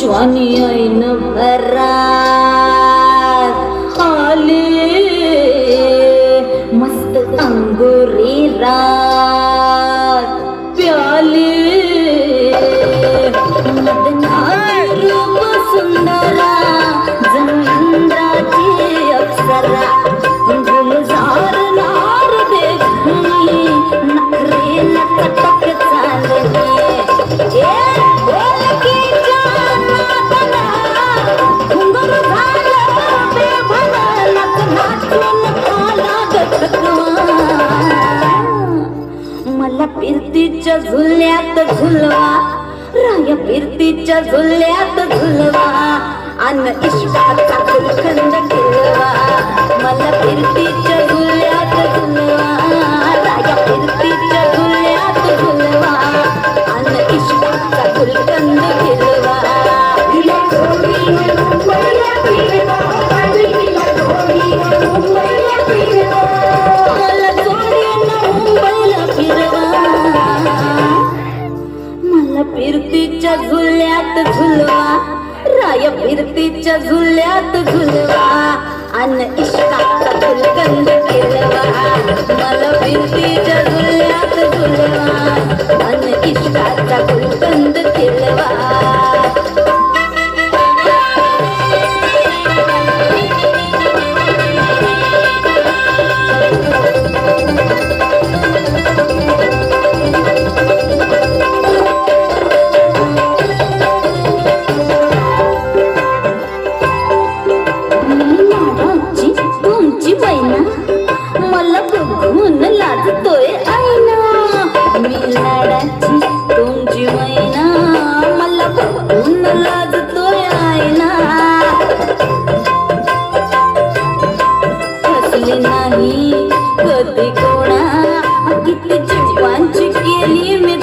विश्वानी ऐन भरात आले मस्त अंगुरी रात प्याले मदनार रूप सुंदरा जमींद्राची अप्सरा गुलजार नार देखणी नखरे नकटक चालले मला फिरतीच्या झुल्यात झुलवा राया फिरतीच्या झुल्यात झुलवा अन इश्काचा गुलखंद केलवा मला फिरतीच्या झुल्यात झुलवा राया फिरतीच्या झुल्यात झुलवा अन इश्काचा गुलखंद केलवा तिला थोडी मुंबईला फिरवा तिला थोडी मुंबईला फिरवा मला थोडी मुंबईला फिरवा मला फिरतीच्या झुल्यात झुलवा राया फिरतीच्या झुल्यात झुलवा अन इश्काचा गुलकंद केलवा मला फिरतीच्या झुल्यात झुलवा अन इश्काचा गुलकंद केलवा मला बघून लाजतोय आईना मी लाडाची तुमची मैना मला बघून लाजतोय आईना हसले नाही कधी कोणा किती जीवांची केली मी